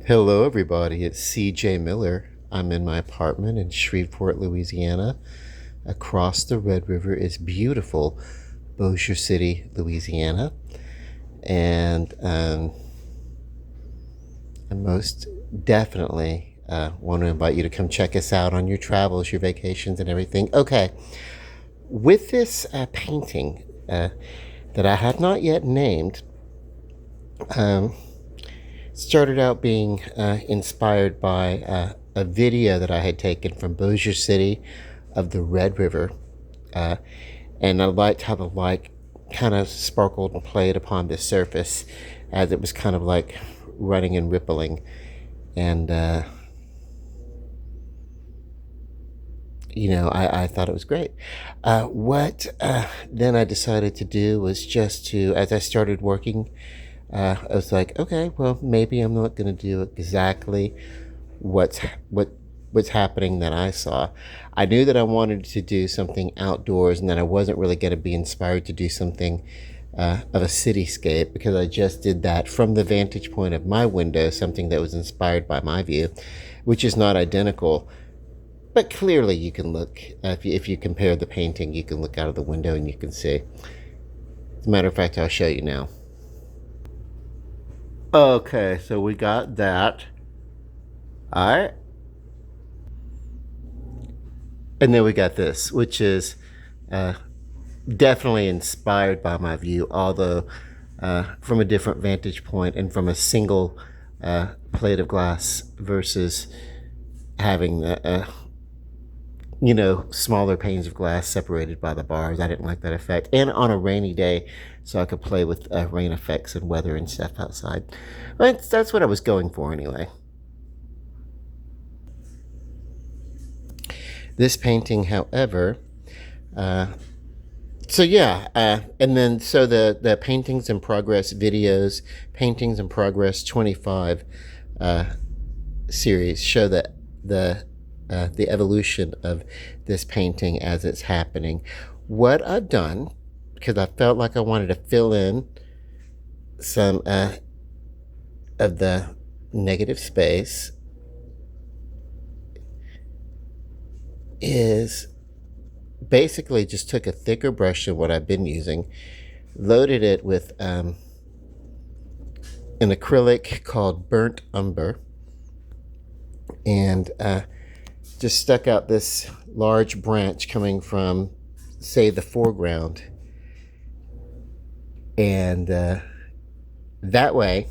Hello, everybody. It's CJ Miller. I'm in my apartment in Shreveport, Louisiana. Across the Red River is beautiful Bossier City, Louisiana. And I most definitely want to invite you to come check us out on your travels, your vacations, and everything. Okay, with this painting that I have not yet named, um, started out being inspired by a video that I had taken from Bossier City of the Red River. Uh, and I liked how the light kind of sparkled and played upon the surface as it was kind of like running and rippling. And, I thought it was great. What then I decided to do was just to, as I started working, I was like, okay, well, maybe I'm not going to do exactly what's what what's happening that I saw. I knew that I wanted to do something outdoors, and that I wasn't really going to be inspired to do something of a cityscape because I just did that from the vantage point of my window, something that was inspired by my view, which is not identical. But clearly, you can look if you compare the painting, you can look out of the window and you can see. As a matter of fact, I'll show you now. Okay, so we got that. All right. And then we got this, which is uh, definitely inspired by my view, although from a different vantage point and from a single plate of glass versus having smaller panes of glass separated by the bars. I didn't like that effect. And on a rainy day, so I could play with rain effects and weather and stuff outside. But that's what I was going for anyway. This painting, however, and then so the paintings in progress videos, paintings in progress 25 series show that the evolution of this painting as it's happening. What I've done, because I felt like I wanted to fill in some of the negative space, is basically just took a thicker brush than what I've been using, loaded it with an acrylic called Burnt Umber, and just stuck out this large branch coming from, say, the foreground. And that way,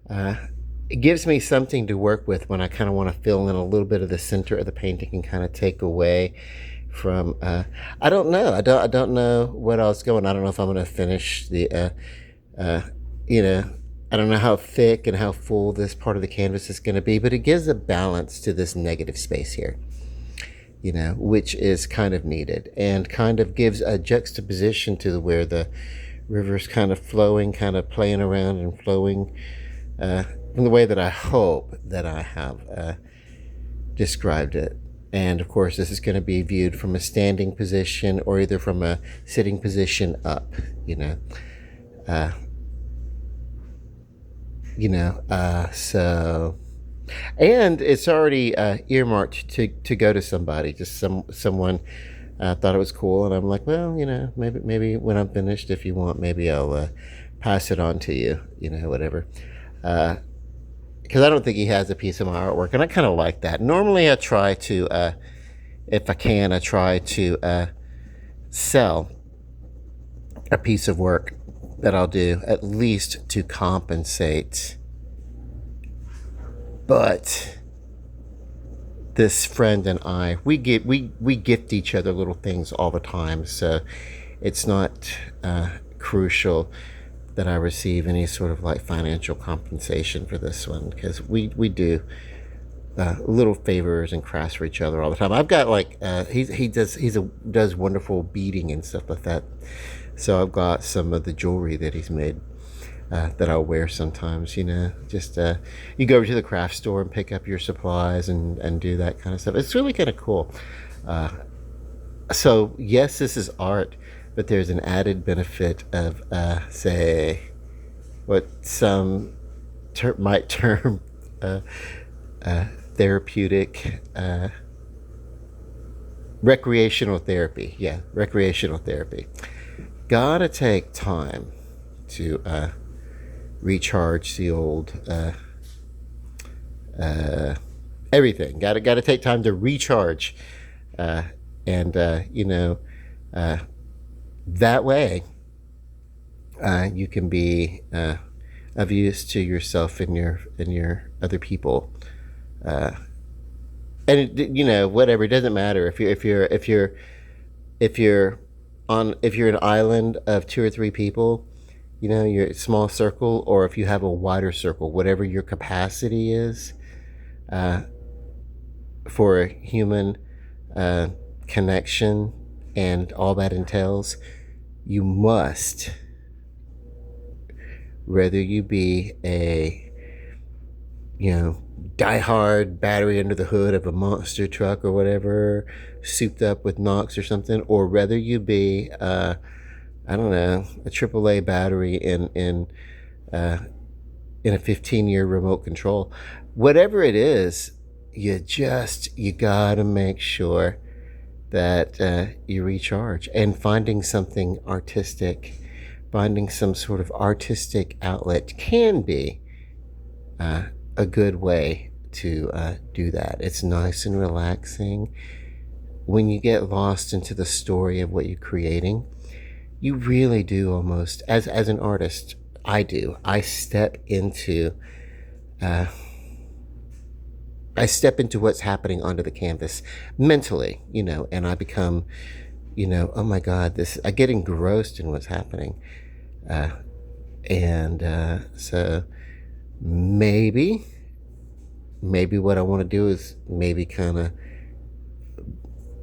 it gives me something to work with when I kind of want to fill in a little bit of the center of the painting and kind of take away from. I don't know. I don't know what else going. I don't know if I'm going to finish the. I don't know how thick and how full this part of the canvas is going to be, but it gives a balance to this negative space here. Which is kind of needed and kind of gives a juxtaposition to where the river's kind of flowing, kind of playing around and flowing. In the way that I hope that I have described it. And of course, this is going to be viewed from a standing position or either from a sitting position up, so, and it's already earmarked to go to somebody, just someone thought it was cool. And I'm like, well, maybe when I'm finished, if you want, maybe I'll pass it on to you, whatever. Because I don't think he has a piece of my artwork, and I kind of like that. Normally, I try to, if I can, I try to sell a piece of work that I'll do at least to compensate. But this friend and I, we gift each other little things all the time, so it's not crucial that I receive any sort of like financial compensation for this one, because we do little favors and crafts for each other all the time. I've got like he does wonderful beading and stuff like that, so I've got some of the jewelry that he's made that I'll wear sometimes. Just you go over to the craft store and pick up your supplies and do that kind of stuff. It's really kind of cool. So yes, this is art, but there's an added benefit of, say, what some might term uh, therapeutic, recreational therapy. Yeah, recreational therapy. Gotta take time to recharge the old everything. Gotta take time to recharge, uh, and uh, that way you can be of use to yourself and your other people. Uh, and whatever, it doesn't matter if you're if you're an island of two or three people, your small circle, or if you have a wider circle, whatever your capacity is uh, for a human uh, connection and all that entails, you must, whether you be a diehard battery under the hood of a monster truck or whatever, souped up with NOx or something, or whether you be I don't know, a AAA battery uh, in a 15-year remote control, whatever it is, you gotta make sure that you recharge, and finding something artistic, finding some sort of artistic outlet can be uh, a good way to do that. It's nice and relaxing. When you get lost into the story of what you're creating, you really do almost, as an artist, I step into uh, what's happening onto the canvas mentally, and I become, oh my God, I get engrossed in what's happening. Uh, and so maybe what I want to do is maybe kind of,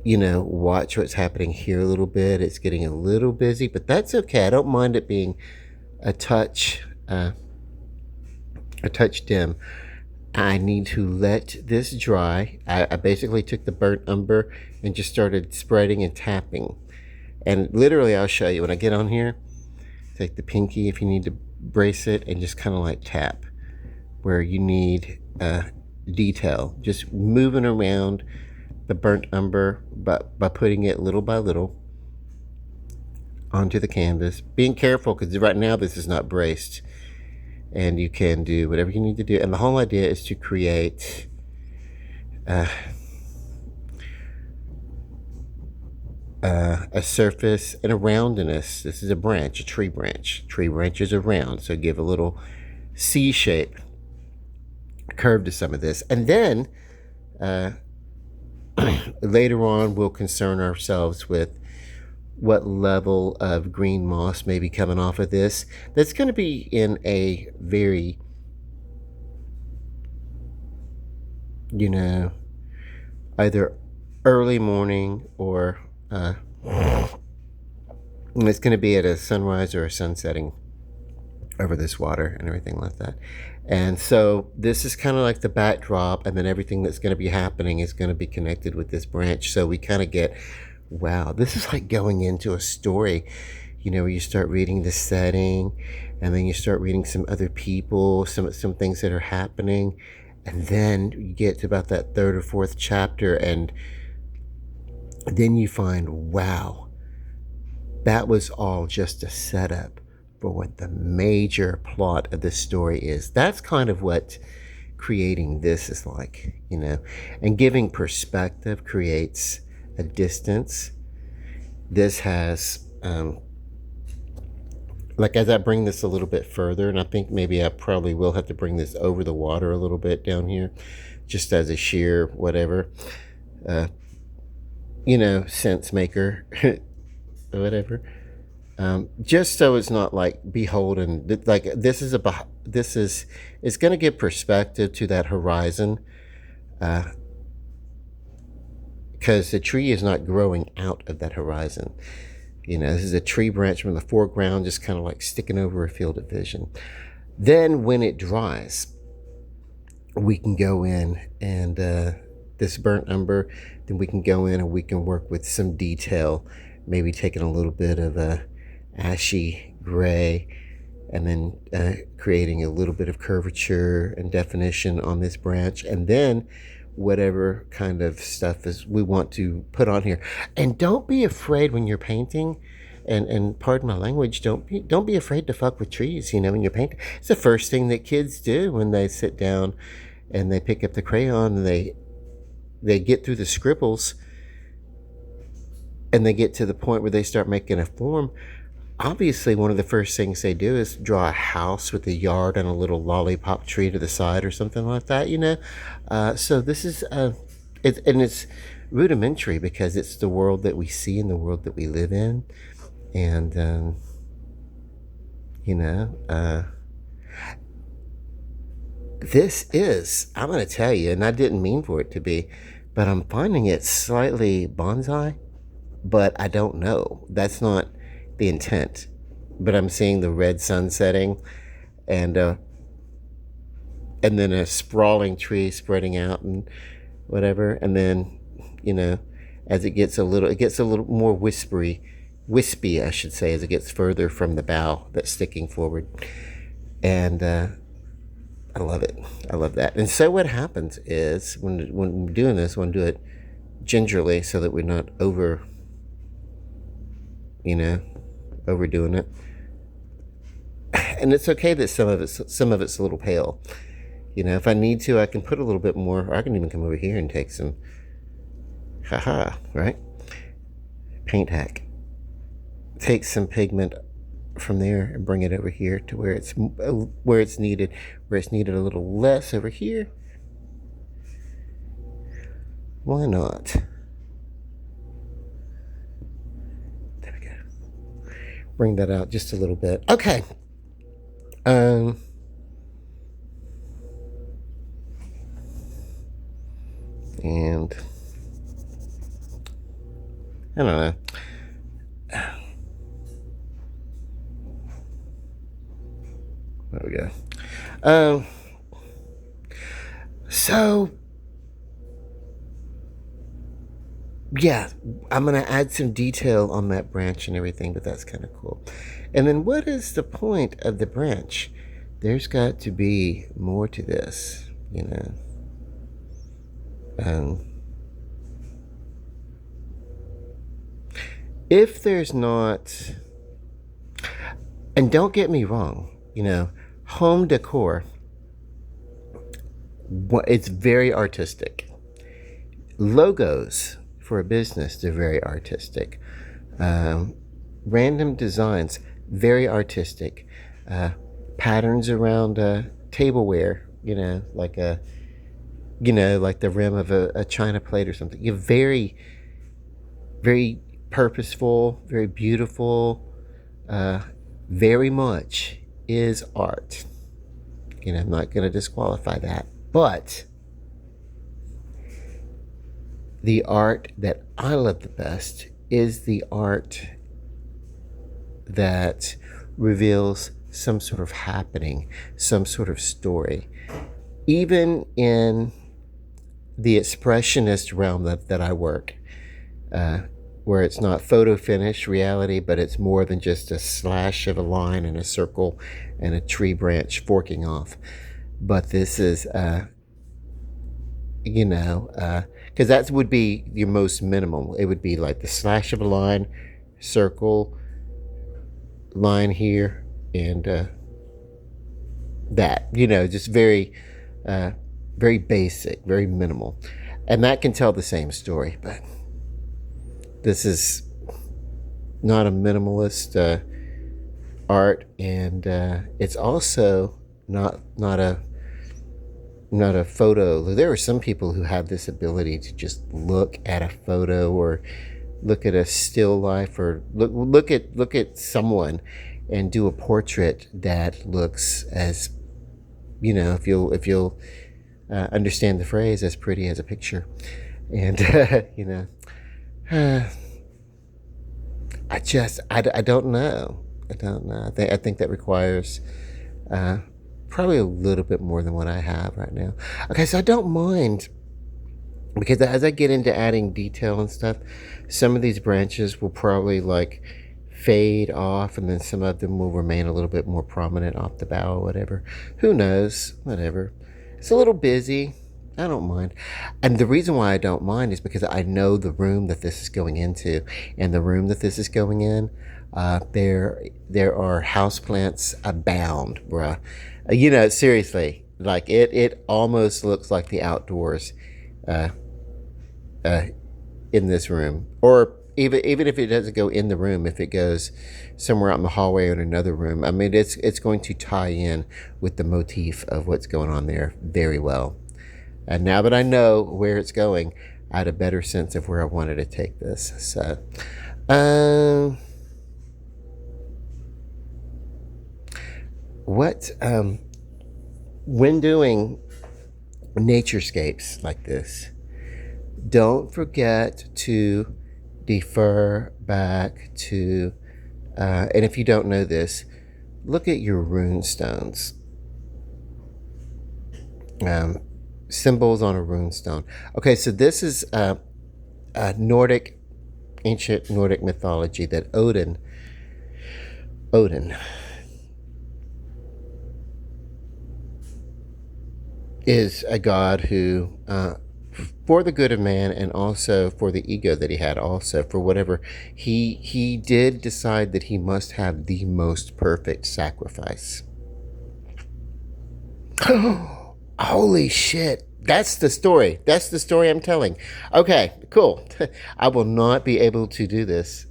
watch what's happening here a little bit. It's getting a little busy, but that's okay. I don't mind it being a touch dim. I need to let this dry. I basically took the burnt umber and just started spreading and tapping. And literally, I'll show you when I get on here. Take the pinky if you need to brace it and just kind of like tap where you need detail. Just moving around the burnt umber, but by putting it little by little onto the canvas. Being careful because right now this is not braced. And you can do whatever you need to do. And the whole idea is to create a surface and a roundness. This is a branch, a tree branch. Tree branches are round, so give a little C shape curve to some of this. And then later on, we'll concern ourselves with what level of green moss may be coming off of this. That's going to be in a very, either early morning or it's going to be at a sunrise or a sunsetting over this water and everything like that. And so this is kind of like the backdrop, and then everything that's going to be happening is going to be connected with this branch. So we kind of get, wow, this is like going into a story, where you start reading the setting, and then you start reading some other people, some things that are happening, and then you get to about that third or fourth chapter, and then you find, wow, that was all just a setup for what the major plot of this story is. That's kind of what creating this is like, and giving perspective creates a distance. This has like, as I bring this a little bit further, and I think maybe I probably will have to bring this over the water a little bit down here, just as a sheer whatever sense maker or whatever, just so it's not like beholden. Like, this is it's going to give perspective to that horizon, because the tree is not growing out of that horizon. This is a tree branch from the foreground, just kind of like sticking over a field of vision. Then when it dries, we can go in and this burnt umber, then we can go in and we can work with some detail, maybe taking a little bit of a ashy gray and then creating a little bit of curvature and definition on this branch, and then whatever kind of stuff is we want to put on here. And don't be afraid when you're painting, and pardon my language, don't be afraid to fuck with trees, when you're painting. It's the first thing that kids do when they sit down and they pick up the crayon, and they get through the scribbles, and they get to the point where they start making a form. Obviously, one of the first things they do is draw a house with a yard and a little lollipop tree to the side or something like that. So this is, it's rudimentary because it's the world that we see and the world that we live in. And, this is, I'm going to tell you, and I didn't mean for it to be, but I'm finding it slightly bonsai, but I don't know. That's not the intent. But I'm seeing the red sun setting, and then a sprawling tree spreading out and whatever. And then, as it gets a little more wispy, I should say, as it gets further from the bough that's sticking forward. And I love it. I love that. And so what happens is when we're doing this, we want to do it gingerly so that we're not overdoing it. And it's okay that some of it's a little pale. If I need to, I can put a little bit more, or I can even come over here and take some, right? Paint hack. Take some pigment from there and bring it over here to where it's needed a little less over here. Why not? There we go. Bring that out just a little bit. Okay. And I don't know. There we go. So yeah, I'm going to add some detail on that branch and everything, but that's kind of cool. And then what is the point of the branch? There's got to be more to this, if there's not, and don't get me wrong, home decor, it's very artistic. Logos for a business, they're very artistic. Random designs, very artistic. Patterns around tableware, like like the rim of a china plate or something. You're very, very purposeful, very beautiful, very much is art. I'm not going to disqualify that. But the art that I love the best is the art that reveals some sort of happening, some sort of story. Even in the expressionist realm that I work, where it's not photo finish reality, but it's more than just a slash of a line and a circle and a tree branch forking off. But this is, because that would be your most minimal. It would be like the slash of a line, circle, line here, and that, just very, very basic, very minimal. And that can tell the same story, but this is not a minimalist art, and it's also not a photo. There are some people who have this ability to just look at a photo or look at a still life or look at someone and do a portrait that looks as, if you'll understand the phrase, as pretty as a picture. And I don't know. I think that requires probably a little bit more than what I have right now. Okay, so I don't mind, because as I get into adding detail and stuff, some of these branches will probably fade off, and then some of them will remain a little bit more prominent off the bow or whatever. Who knows? Whatever. It's a little busy. I don't mind. And the reason why I don't mind is because I know the room that this is going into, and the room that this is going in, there are houseplants abound, bruh. Seriously, like it almost looks like the outdoors, uh, uh, in this room, or even if it doesn't go in the room, if it goes somewhere out in the hallway or in another room. I mean, it's going to tie in with the motif of what's going on there very well. And now that I know where it's going, I had a better sense of where I wanted to take this. So, um, what when doing naturescapes like this, don't forget to defer back to, and if you don't know this, look at your rune stones. Um, Symbols on a rune stone. Okay, so this is Nordic, ancient Nordic mythology that Odin is a god who, for the good of man and also for the ego that he had, also for whatever, he did decide that he must have the most perfect sacrifice. Holy shit. That's the story. That's the story I'm telling. Okay, cool. I will not be able to do this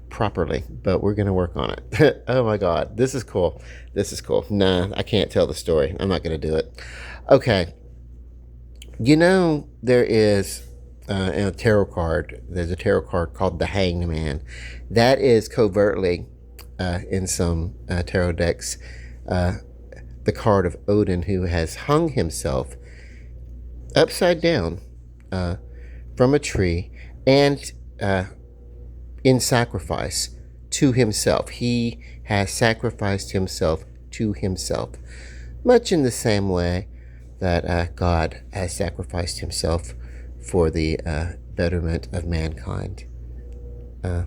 properly, but we're going to work on it. Oh my God. This is cool. This is cool. Nah, I can't tell the story. I'm not going to do it. Okay. There is a tarot card. There's a tarot card called the Hanged Man. That is covertly, in some tarot decks, the card of Odin, who has hung himself upside down from a tree, and in sacrifice to himself. He has sacrificed himself to himself, much in the same way that God has sacrificed himself for the betterment of mankind on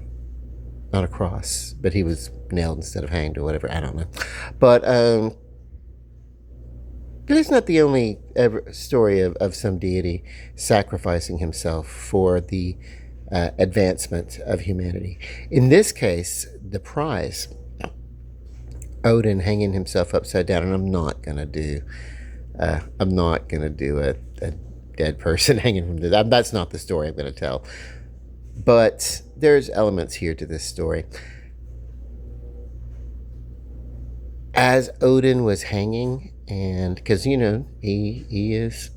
a cross. But he was nailed instead of hanged or whatever. I don't know. But it's not the only story of some deity sacrificing himself for the advancement of humanity. In this case, the prize, Odin hanging himself upside down, and I'm not gonna do a dead person hanging from the. That's not the story I'm gonna tell. But there's elements here to this story. As Odin was hanging, and because he is,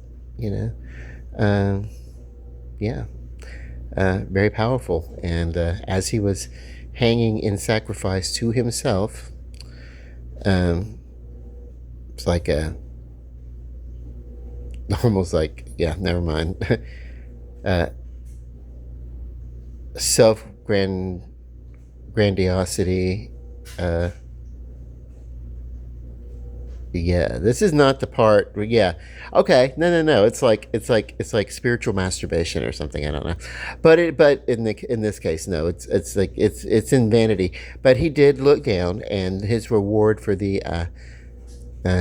yeah, very powerful, and as he was hanging in sacrifice to himself, it's like a almost like, yeah, never mind. Self grandiosity. Yeah, this is not the part. Yeah, okay, no. It's like spiritual masturbation or something. I don't know, but in this case, no. It's in vanity. But he did look down, and his reward for the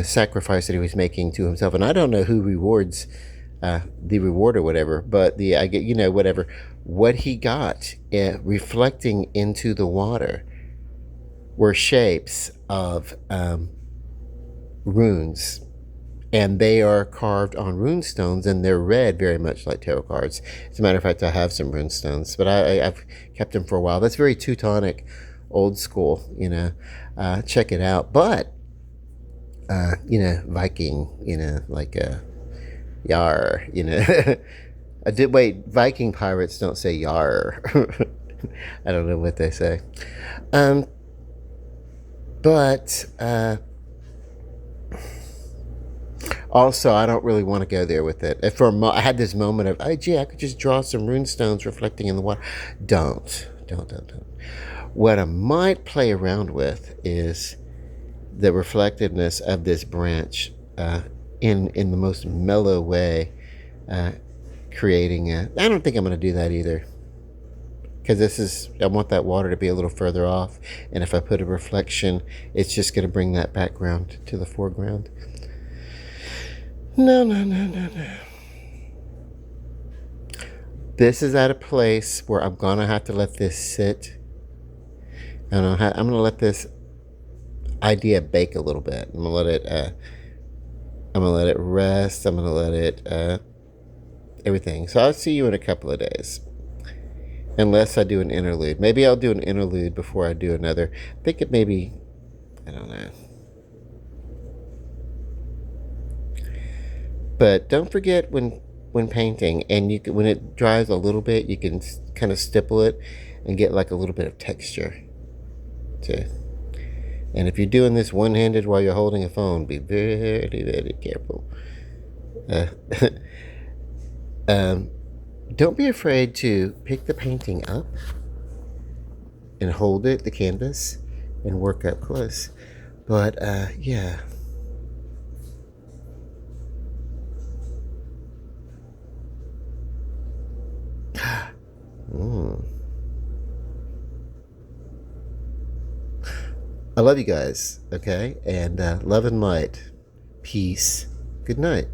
sacrifice that he was making to himself, and I don't know who rewards the reward or whatever, but I get whatever what he got, reflecting into the water were shapes of runes, and they are carved on rune stones, and they're read very much like tarot cards. As a matter of fact, I have some rune stones, but I've kept them for a while. That's very Teutonic, old school. Check it out. But Viking, like yar. I did wait. Viking pirates don't say yar. I don't know what they say. But also, I don't really want to go there with it. I had this moment of, oh, gee, I could just draw some rune stones reflecting in the water. Don't. What I might play around with is the reflectiveness of this branch in the most mellow way, creating a. I don't think I'm going to do that either. because I want that water to be a little further off, and if I put a reflection, it's just going to bring that background to the foreground. No, no, no, no, no. This is at a place where I'm going to have to let this sit, and I'm going to let this idea bake a little bit. I'm going to let it rest. I'm going to let it everything. So I'll see you in a couple of days. Unless I do an interlude. Maybe I'll do an interlude before I do another. I think it maybe, I don't know. But don't forget when painting, and when it dries a little bit, you can kind of stipple it and get like a little bit of texture too. And if you're doing this one-handed while you're holding a phone, be very, very careful. Uh, don't be afraid to pick the painting up and hold it, the canvas, and work up close. But yeah. I love you guys, okay? And love and light. Peace. Good night.